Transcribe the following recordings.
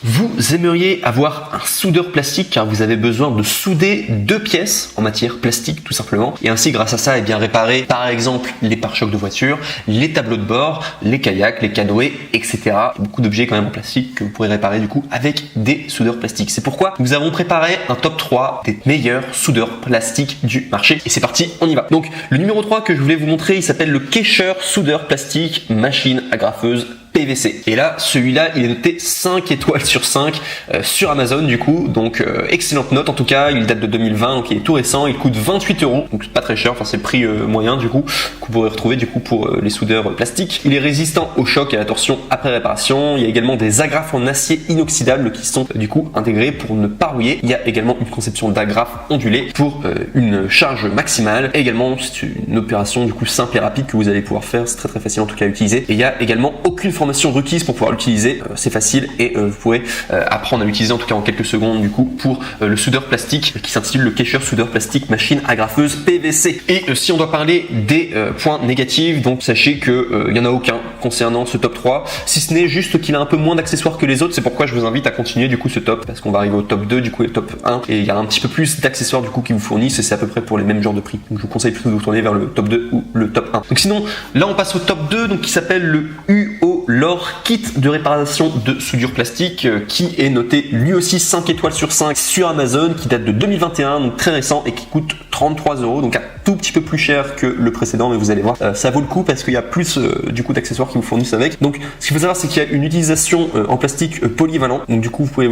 Vous aimeriez avoir un soudeur plastique car vous avez besoin de souder deux pièces en matière plastique tout simplement et ainsi grâce à ça bien réparer par exemple les pare-chocs de voiture, les tableaux de bord, les kayaks, les canoës, etc. Beaucoup d'objets quand même en plastique que vous pourrez réparer du coup avec des soudeurs plastiques. C'est pourquoi nous avons préparé un top 3 des meilleurs soudeurs plastiques du marché et c'est parti, on y va. Donc le numéro 3 que je voulais vous montrer, il s'appelle le Kescher soudeur plastique machine agrafeuse PVC. Et là, celui-là, il est noté 5 étoiles sur 5 sur Amazon du coup. Donc excellente note en tout cas, il date de 2020, donc il est tout récent, il coûte 28 €, donc pas très cher, enfin c'est le prix moyen du coup que vous pourrez retrouver du coup pour les soudeurs plastiques. Il est résistant au choc et à la torsion après réparation. Il y a également des agrafes en acier inoxydable qui sont du coup intégrées pour ne pas rouiller. Il y a également une conception d'agrafes ondulées pour une charge maximale. Et également, c'est une opération du coup simple et rapide que vous allez pouvoir faire, c'est très facile en tout cas à utiliser. Et il y a également aucune formation requise pour pouvoir l'utiliser, c'est facile et vous pourrez apprendre à l'utiliser en tout cas en quelques secondes du coup pour le soudeur plastique qui s'intitule le Kescher soudeur plastique machine agrafeuse PVC. Et si on doit parler des points négatifs, donc sachez que il y en a aucun concernant ce top 3, si ce n'est juste qu'il a un peu moins d'accessoires que les autres. C'est pourquoi je vous invite à continuer du coup ce top parce qu'on va arriver au top 2 du coup et au top 1 et il y a un petit peu plus d'accessoires du coup qui vous fournissent et c'est à peu près pour les mêmes genres de prix. Donc je vous conseille plutôt de vous tourner vers le top 2 ou le top 1. Donc sinon là on passe au top 2 donc qui s'appelle le UO Lore kit de réparation de soudure plastique qui est noté lui aussi 5 étoiles sur 5 sur Amazon, qui date de 2021, donc très récent et qui coûte 33 €, donc un tout petit peu plus cher que le précédent, mais vous allez voir, ça vaut le coup parce qu'il y a plus du coup d'accessoires qui vous fournissent avec. Donc ce qu'il faut savoir c'est qu'il y a une utilisation en plastique polyvalent, donc du coup vous pouvez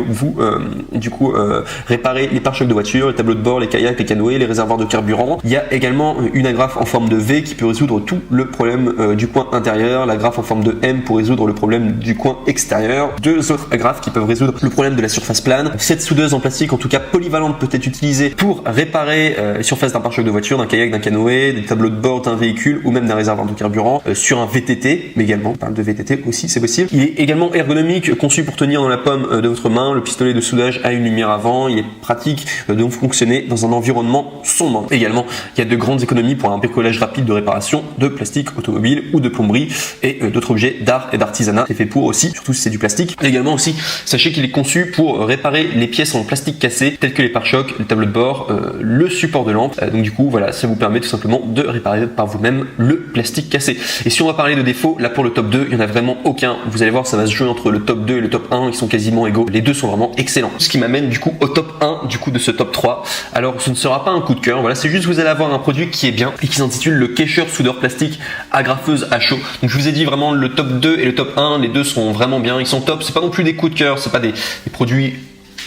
réparer les pare-chocs de voiture, les tableaux de bord, les kayaks, les canoës, les réservoirs de carburant. Il y a également une agrafe en forme de V qui peut résoudre tout le problème du coin intérieur, l'agrafe en forme de M pour résoudre le problème du coin extérieur, deux autres agrafes qui peuvent résoudre le problème de la surface plane. Cette soudeuse en plastique en tout cas polyvalente peut être utilisée pour réparer les surfaces d'un pare-choc de voiture, d'un kayak, d'un canoë, des tableaux de bord d'un véhicule ou même d'un réservoir de carburant, sur un VTT, mais également on parle de VTT aussi, c'est possible. Il est également ergonomique, conçu pour tenir dans la paume de votre main. Le pistolet de soudage a une lumière avant, il est pratique de fonctionner dans un environnement sombre. Également, il y a de grandes économies pour un bricolage rapide de réparation de plastique automobile ou de plomberie et d'autres objets d'art et d'artisanat. C'est fait pour aussi, surtout si c'est du plastique. Et également aussi, sachez qu'il est conçu pour réparer les pièces en plastique cassé, telles que les pare-chocs, le tableau de bord, le support de lampe. Donc du coup, voilà, ça vous permet tout simplement de réparer par vous-même le plastique cassé. Et si on va parler de défauts, là pour le top 2, il n'y en a vraiment aucun. Vous allez voir, ça va se jouer entre le top 2 et le top 1, ils sont quasiment égaux. Les deux sont vraiment excellents. Ce qui m'amène du coup au top 1 du coup de ce top 3. Alors ce ne sera pas un coup de cœur, voilà, c'est juste que vous allez avoir un produit qui est bien et qui s'intitule le Kescher soudeur plastique agrafeuse à chaud. Donc je vous ai dit vraiment le top 2 et le top 1, les deux sont vraiment bien, ils sont top. C'est pas non plus des coups de cœur, c'est pas des produits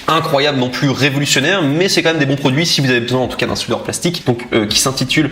incroyable non plus révolutionnaire, mais c'est quand même des bons produits si vous avez besoin en tout cas d'un soudeur plastique, donc qui s'intitule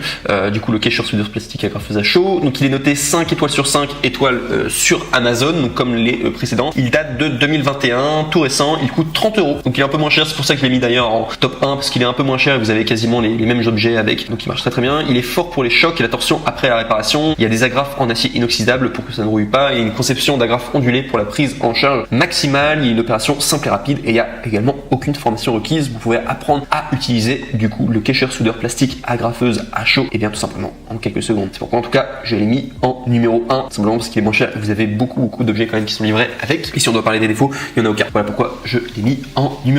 du coup le Kescher soudeur plastique agrafeuse à chaud. Donc il est noté 5 étoiles sur 5 étoiles sur Amazon, donc comme les précédents. Il date de 2021, tout récent, il coûte 30 €, donc il est un peu moins cher, c'est pour ça que je l'ai mis d'ailleurs en top 1 parce qu'il est un peu moins cher et vous avez quasiment les mêmes objets avec, donc il marche très bien. Il est fort pour les chocs et la torsion après la réparation. Il y a des agrafes en acier inoxydable pour que ça ne rouille pas et une conception d'agrafes ondulées pour la prise en charge maximale. Il y a une opération simple et rapide et il y a également aucune formation requise. Vous pouvez apprendre à utiliser du coup le Kescher soudeur plastique agrafeuse à chaud et bien tout simplement en quelques secondes. C'est pourquoi en tout cas je l'ai mis en numéro 1 simplement parce qu'il est moins cher. Vous avez beaucoup d'objets quand même qui sont livrés avec. Et si on doit parler des défauts, il y en a aucun. Voilà pourquoi je l'ai mis en numéro 1.